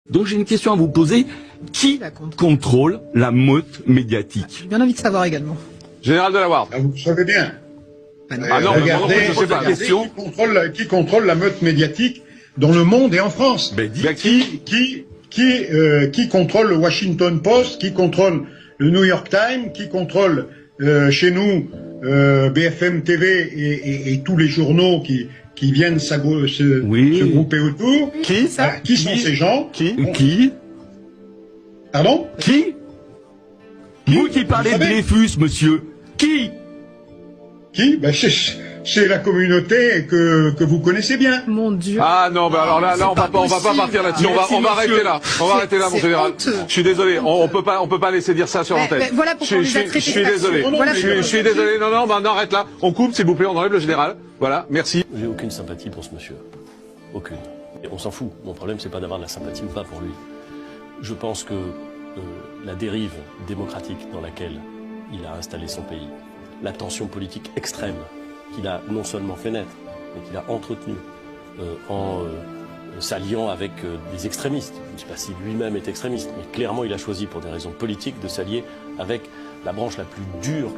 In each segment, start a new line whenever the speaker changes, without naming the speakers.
Donc j'ai une question à vous poser. Qui contrôle la meute médiatique?
J'ai bien envie de savoir également.
Général de la Ward.
Ah, vous le savez bien.
Ah non,
regardez,
je sais pas.
Question.
Qui contrôle la meute médiatique dans le monde et en France? Qui contrôle le Washington Post? Qui contrôle le New York Times? Qui contrôle chez nous BFM TV et tous les journaux qui viennent se grouper autour?
Qui
sont ces gens?
Qui?
Pardon?
Qui? Vous qui parlez de Dreyfus, monsieur. Qui?
Ben c'est la communauté que vous connaissez bien.
Mon Dieu.
Ah non, bah alors là on va pas partir là-dessus. On va arrêter là. On va arrêter là, mon général. Je suis désolé. On peut pas laisser dire ça sur l'antenne.
Voilà pourquoi on les a traités.
Je suis désolé. Je suis désolé. Non, on arrête là. On coupe, s'il vous plaît. On enlève le général. Voilà. Merci.
J'ai aucune sympathie pour ce monsieur. Aucune. Et on s'en fout. Mon problème, c'est pas d'avoir de la sympathie ou pas pour lui. Je pense que la dérive démocratique dans laquelle il a installé son pays, la tension politique extrême qu'il a non seulement fait naître, mais qu'il a entretenu en s'alliant avec des extrémistes. Je ne sais pas si lui-même est extrémiste, mais clairement il a choisi pour des raisons politiques de s'allier avec la branche la plus dure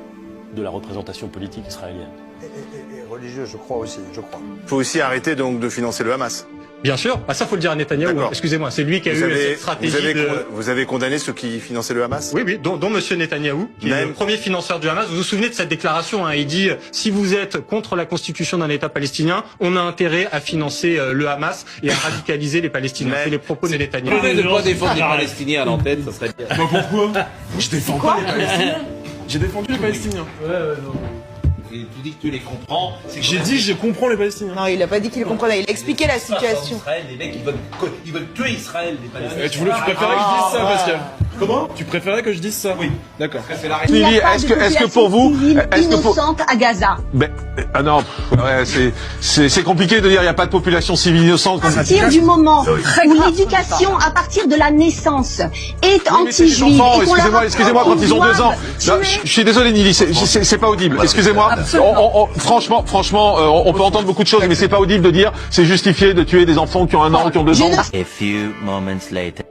de la représentation politique israélienne.
Et religieux, je crois aussi, je crois.
Il faut aussi arrêter donc de financer le Hamas.
Bien sûr, ça faut le dire à Netanyahou. Excusez-moi, c'est lui qui a eu cette stratégie
vous avez condamné ceux qui finançaient le Hamas?
Oui, dont Monsieur Netanyahou, qui est le premier financeur du Hamas. Vous vous souvenez de cette déclaration, il dit « Si vous êtes contre la constitution d'un État palestinien, on a intérêt à financer le Hamas et à radicaliser les Palestiniens. » C'est les propos de Netanyahou.
Vous ne pas défendre les Palestiniens à l'antenne, ça serait bien.
Pourquoi? Je défends pas les Palestiniens. J'ai défendu les Palestiniens.
Non. Et tu dis que tu les comprends.
J'ai dit que je comprends les Palestiniens.
Non, il a pas dit qu'il les comprenait, il a expliqué la situation.
Israël, les mecs, ils veulent tuer Israël, les Palestiniens.
Tu préférais que je dise ça, Pascal? Comment? Tu préférais que je dise ça? Oui. D'accord.
Lily, est-ce que pour vous,
innocente à Gaza?
Ah non, c'est compliqué de dire il n'y a pas de population civile innocente.
À partir du moment où l'éducation à partir de la naissance est anti-juive,
excusez-moi, quand ils ont 2 ans, je suis désolé Lily, c'est pas audible. Excusez-moi, franchement, on peut entendre beaucoup de choses, mais c'est pas audible de dire c'est justifié de tuer des enfants qui ont 1 an, qui ont 2 ans.
A few moments later.